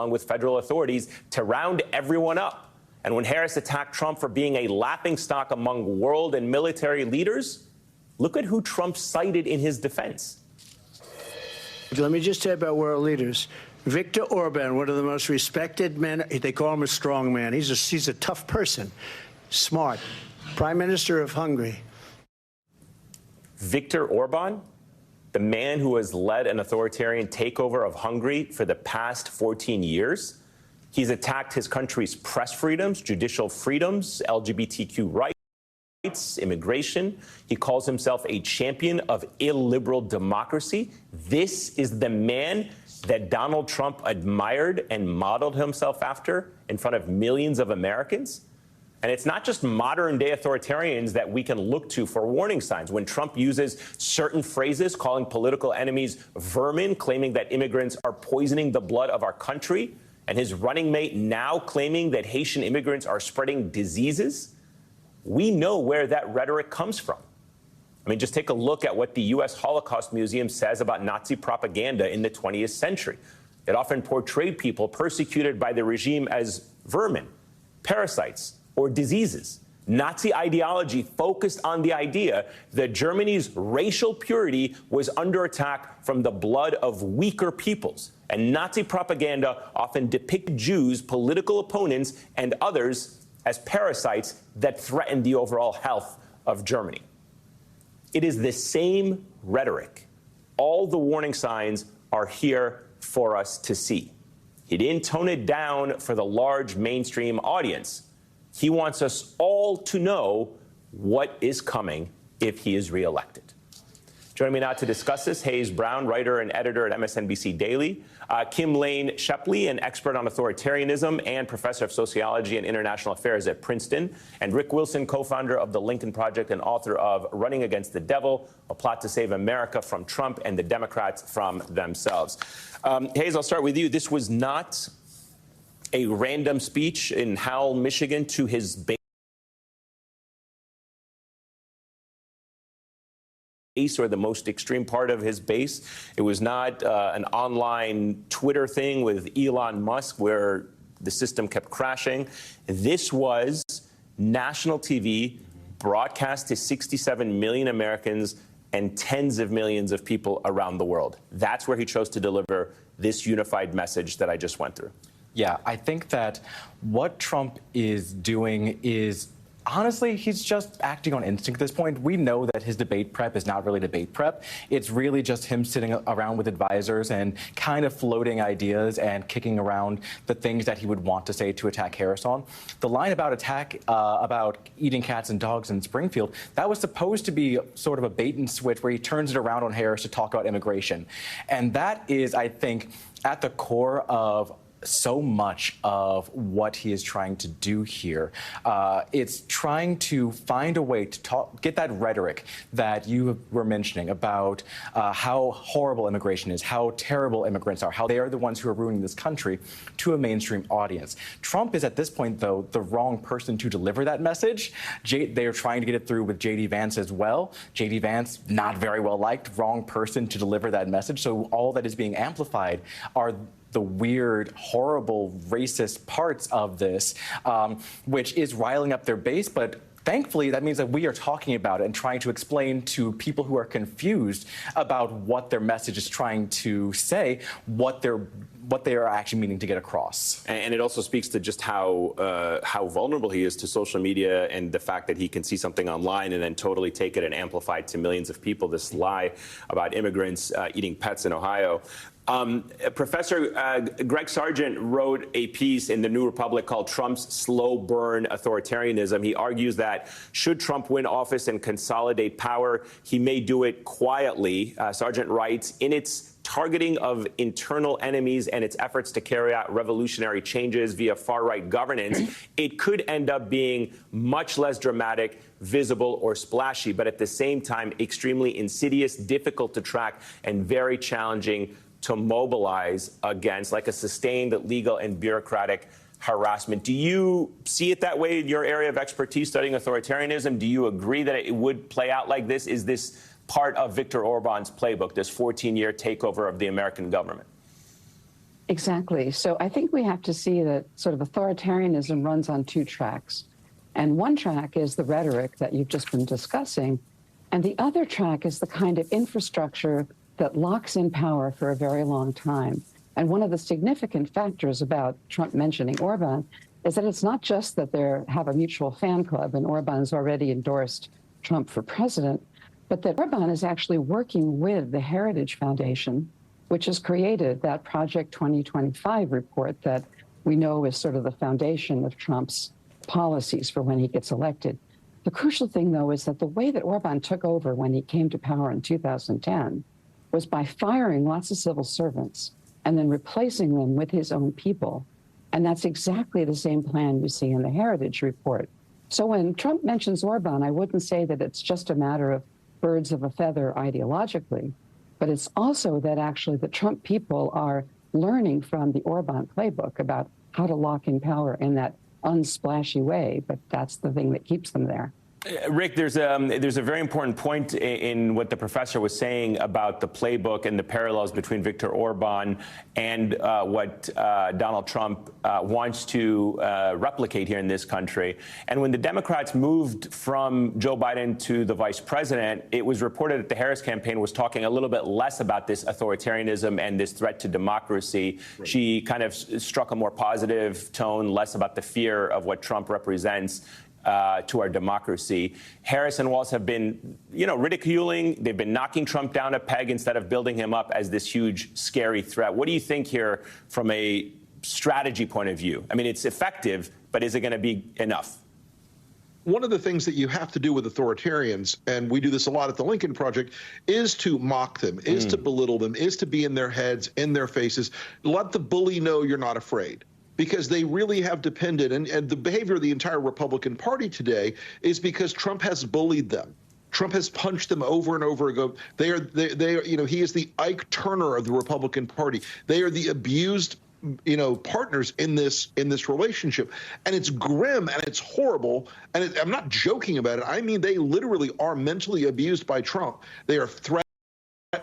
with federal authorities to round everyone up. And when Harris attacked Trump for being a laughingstock among world and military leaders, look at who Trump cited in his defense. Let me just say about world leaders. Viktor Orban, one of the most respected men, they call him a strong man. He's a tough person, smart. Prime Minister of Hungary. Viktor Orban, the man who has led an authoritarian takeover of Hungary for the past 14 years. He's attacked his country's press freedoms, judicial freedoms, LGBTQ rights, immigration. He calls himself a champion of illiberal democracy. This is the man that Donald Trump admired and modeled himself after in front of millions of Americans. And it's not just modern-day authoritarians that we can look to for warning signs. When Trump uses certain phrases, calling political enemies vermin, claiming that immigrants are poisoning the blood of our country, and his running mate now claiming that Haitian immigrants are spreading diseases, we know where that rhetoric comes from. I mean, just take a look at what the U.S. Holocaust Museum says about Nazi propaganda in the 20th century. It often portrayed people persecuted by the regime as vermin, parasites, or diseases. Nazi ideology focused on the idea that Germany's racial purity was under attack from the blood of weaker peoples. And Nazi propaganda often depicted Jews, political opponents, and others as parasites that threatened the overall health of Germany. It is the same rhetoric. All the warning signs are here for us to see. He didn't tone it down for the large mainstream audience. He wants us all to know what is coming if he is reelected. Joining me now to discuss this, Hayes Brown, writer and editor at MSNBC Daily, Kim Lane Shepley, an expert on authoritarianism and professor of sociology and international affairs at Princeton, and Rick Wilson, co-founder of the Lincoln Project and author of Running Against the Devil, a plot to save America from Trump and the Democrats from themselves. Hayes, I'll start with you. This was not a random speech in Howell, Michigan, to his base or the most extreme part of his base. It was not an online Twitter thing with Elon Musk where the system kept crashing. This was national TV broadcast to 67 million Americans and tens of millions of people around the world. That's where he chose to deliver this unified message that I just went through. Yeah, I think that what Trump is doing is, honestly, he's just acting on instinct at this point. We know that his debate prep is not really debate prep. It's really just him sitting around with advisors and kind of floating ideas and kicking around the things that he would want to say to attack Harris on. The line about about eating cats and dogs in Springfield, that was supposed to be sort of a bait and switch where he turns it around on Harris to talk about immigration. And that is, I think, at the core of so much of what he is trying to do here. It's trying to find a way to get that rhetoric that you were mentioning about how horrible immigration is, how terrible immigrants are, how they are the ones who are ruining this country to a mainstream audience. Trump is at this point, though, the wrong person to deliver that message. They are trying to get it through with J.D. Vance as well. J.D. Vance, not very well liked, wrong person to deliver that message. So all that is being amplified are the weird, horrible, racist parts of this, which is riling up their base. But thankfully, that means that we are talking about it and trying to explain to people who are confused about what their message is trying to say, what they are actually meaning to get across. And it also speaks to just how vulnerable he is to social media and the fact that he can see something online and then totally take it and amplify it to millions of people, this lie about immigrants eating pets in Ohio. Professor Greg Sargent wrote a piece in the New Republic called Trump's Slow Burn Authoritarianism. He argues that should Trump win office and consolidate power, he may do it quietly. Sargent writes, in its targeting of internal enemies and its efforts to carry out revolutionary changes via far-right governance, it could end up being much less dramatic, visible, or splashy, but at the same time extremely insidious, difficult to track, and very challenging to mobilize against, like a sustained legal and bureaucratic harassment. Do you see it that way in your area of expertise studying authoritarianism? Do you agree that it would play out like this? Is this part of Viktor Orban's playbook, this 14-year takeover of the American government? Exactly. So I think we have to see that sort of authoritarianism runs on two tracks. And one track is the rhetoric that you've just been discussing. And the other track is the kind of infrastructure that locks in power for a very long time. And one of the significant factors about Trump mentioning Orban is that it's not just that they have a mutual fan club and Orban's already endorsed Trump for president, but that Orban is actually working with the Heritage Foundation, which has created that Project 2025 report that we know is sort of the foundation of Trump's policies for when he gets elected. The crucial thing, though, is that the way that Orban took over when he came to power in 2010 was by firing lots of civil servants and then replacing them with his own people. And that's exactly the same plan you see in the Heritage Report. So when Trump mentions Orban, I wouldn't say that it's just a matter of birds of a feather ideologically, but it's also that actually the Trump people are learning from the Orban playbook about how to lock in power in that unsplashy way, but that's the thing that keeps them there. Rick, there's a very important point in what the professor was saying about the playbook and the parallels between Viktor Orban and what Donald Trump wants to replicate here in this country. And when the Democrats moved from Joe Biden to the vice president, it was reported that the Harris campaign was talking a little bit less about this authoritarianism and this threat to democracy. Right. She kind of struck a more positive tone, less about the fear of what Trump represents to our democracy. Harris and Walz have been, ridiculing. They've been knocking Trump down a peg instead of building him up as this huge, scary threat. What do you think here from a strategy point of view? I mean, it's effective, but is it going to be enough? One of the things that you have to do with authoritarians, and we do this a lot at the Lincoln Project, is to mock them, is to belittle them, is to be in their heads, in their faces. Let the bully know you're not afraid. Because they really have depended, and the behavior of the entire Republican Party today is because Trump has bullied them. Trump has punched them over and over again. They are, he is the Ike Turner of the Republican Party. They are the abused, partners in this relationship, and it's grim and it's horrible. And I'm not joking about it. I mean, they literally are mentally abused by Trump. They are threatened.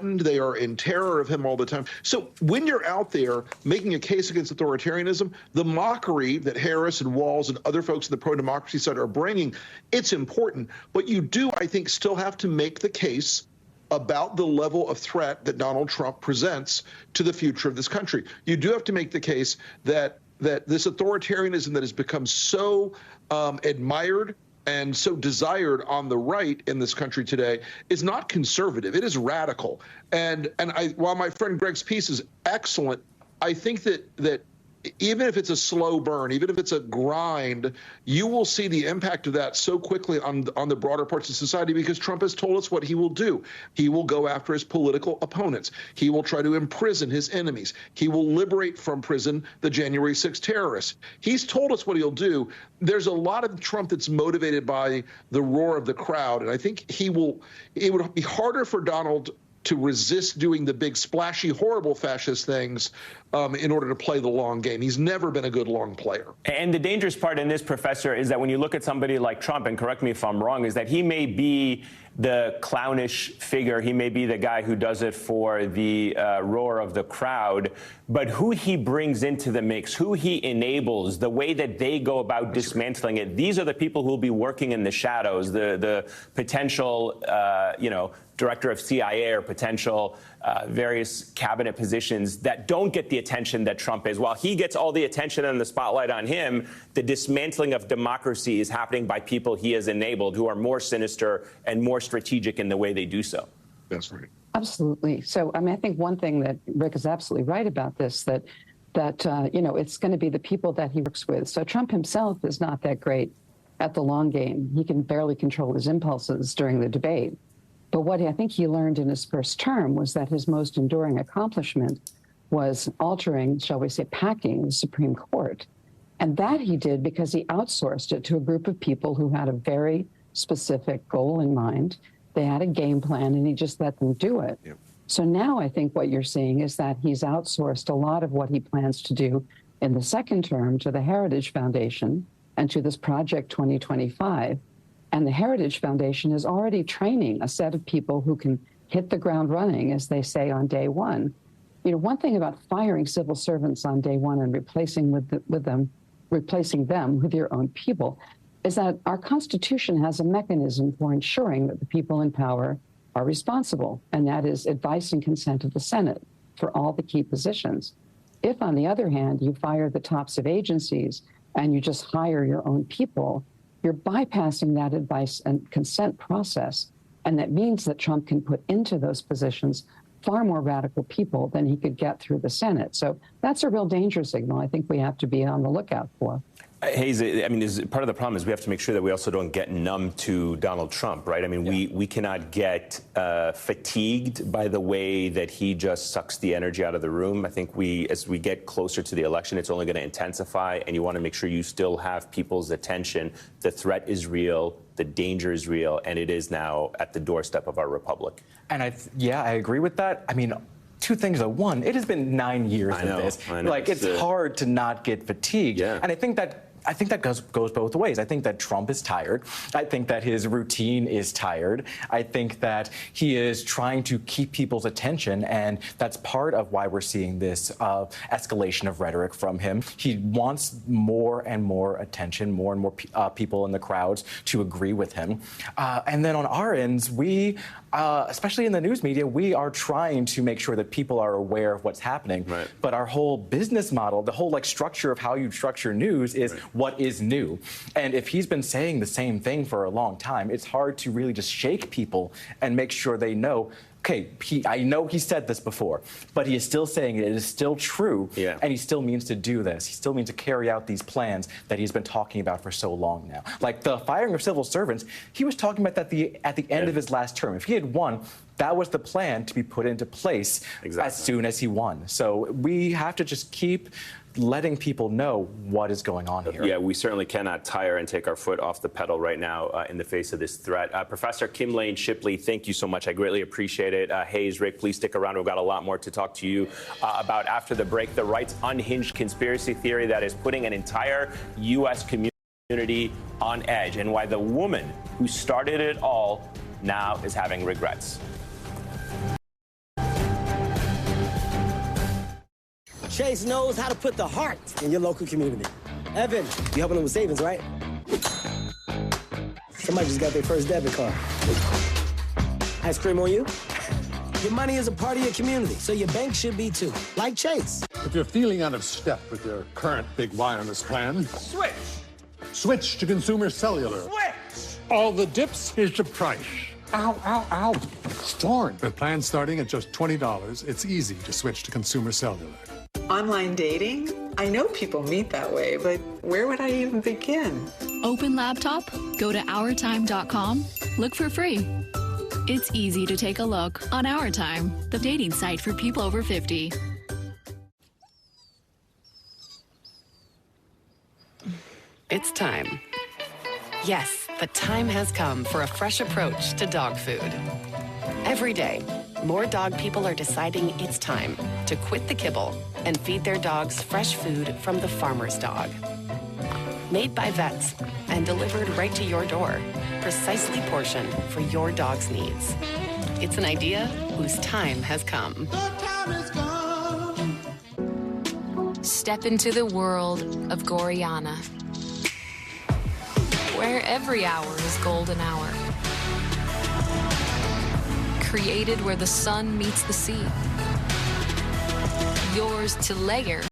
They are in terror of him all the time. So when you're out there making a case against authoritarianism, the mockery that Harris and Walz and other folks in the pro-democracy side are bringing, it's important. But you do, I think, still have to make the case about the level of threat that Donald Trump presents to the future of this country. You do have to make the case that this authoritarianism that has become so admired and so desired on the right in this country today is not conservative. It is radical. And while my friend Greg's piece is excellent, I think that even if it's a slow burn, even if it's a grind, you will see the impact of that so quickly on the broader parts of society, because Trump has told us what he will do. He will go after his political opponents. He will try to imprison his enemies. He will liberate from prison the January 6th terrorists. He's told us what he'll do. There's a lot of Trump that's motivated by the roar of the crowd, and I think it would be harder for Donald to resist doing the big, splashy, horrible fascist things in order to play the long game. He's never been a good long player. And the dangerous part in this, Professor, is that when you look at somebody like Trump, and correct me if I'm wrong, is that he may be the clownish figure. He may be the guy who does it for the roar of the crowd. But who he brings into the mix, who he enables, the way that they go about dismantling it, these are the people who will be working in the shadows, the potential, director of CIA or potential various cabinet positions that don't get the attention that Trump is. While he gets all the attention and the spotlight on him, the dismantling of democracy is happening by people he has enabled who are more sinister and more strategic in the way they do so. That's right. Absolutely. So, I mean, I think one thing that Rick is absolutely right about this, that it's going to be the people that he works with. So Trump himself is not that great at the long game. He can barely control his impulses during the debate. But what I think he learned in his first term was that his most enduring accomplishment was altering, shall we say, packing the Supreme Court. And that he did because he outsourced it to a group of people who had a very specific goal in mind. They had a game plan, and he just let them do it. Yep. So now I think what you're seeing is that he's outsourced a lot of what he plans to do in the second term to the Heritage Foundation and to this Project 2025. And the Heritage Foundation is already training a set of people who can hit the ground running, as they say, on day one. one thing about firing civil servants on day one and replacing them with your own people is that our Constitution has a mechanism for ensuring that the people in power are responsible, and that is advice and consent of the Senate for all the key positions. If, on the other hand, you fire the tops of agencies and you just hire your own people, you're bypassing that advice and consent process. And that means that Trump can put into those positions far more radical people than he could get through the Senate. So that's a real danger signal I think we have to be on the lookout for. Hayes, I mean, part of the problem is we have to make sure that we also don't get numb to Donald Trump, right? I mean, we cannot get fatigued by the way that he just sucks the energy out of the room. I think as we get closer to the election, it's only going to intensify, and you want to make sure you still have people's attention. The threat is real, the danger is real, and it is now at the doorstep of our republic. And I agree with that. I mean, two things though. One, it has been 9 years of this. I know. Like, it's hard to not get fatigued. Yeah. And I think that goes both ways. I think that Trump is tired. I think that his routine is tired. I think that he is trying to keep people's attention, and that's part of why we're seeing this escalation of rhetoric from him. He wants more and more attention, more and more people in the crowds to agree with him. And then on our ends, we, especially in the news media, we are trying to make sure that people are aware of what's happening. Right. But our whole business model, the whole structure of how you structure news is what is new. And if he's been saying the same thing for a long time, it's hard to really just shake people and make sure they know, okay, I know he said this before, but he is still saying it is still true, and he still means to do this. He still means to carry out these plans that he's been talking about for so long now. Like the firing of civil servants, he was talking about that at the end of his last term. If he had won, that was the plan to be put into place as soon as he won. So we have to just keep letting people know what is going on here. Yeah, we certainly cannot tire and take our foot off the pedal right now in the face of this threat. Professor Kim Lane Shipley, thank you so much. I greatly appreciate it. Hayes, Rick, please stick around. We've got a lot more to talk to you about after the break. The right's unhinged conspiracy theory that is putting an entire U.S. community on edge, and why the woman who started it all now is having regrets. Chase knows how to put the heart in your local community. Evan, you helping them with savings, right? Somebody just got their first debit card. Ice cream on you? Your money is a part of your community, so your bank should be too, like Chase. If you're feeling out of step with your current big wireless plan, switch to Consumer Cellular. Switch! All the dips, here's the price. Ow, ow, ow. Storm. With plans starting at just $20, it's easy to switch to Consumer Cellular. Online dating? I know people meet that way, but where would I even begin? Open laptop, go to OurTime.com, look for free. It's easy to take a look on Our Time, the dating site for people over 50. It's time. Yes, the time has come for a fresh approach to dog food. Every day, more dog people are deciding it's time to quit the kibble and feed their dogs fresh food from the farmer's dog. Made by vets and delivered right to your door, precisely portioned for your dog's needs. It's an idea whose time has come. Step into the world of Goriana, where every hour is golden hour. Created where the sun meets the sea. Yours to layer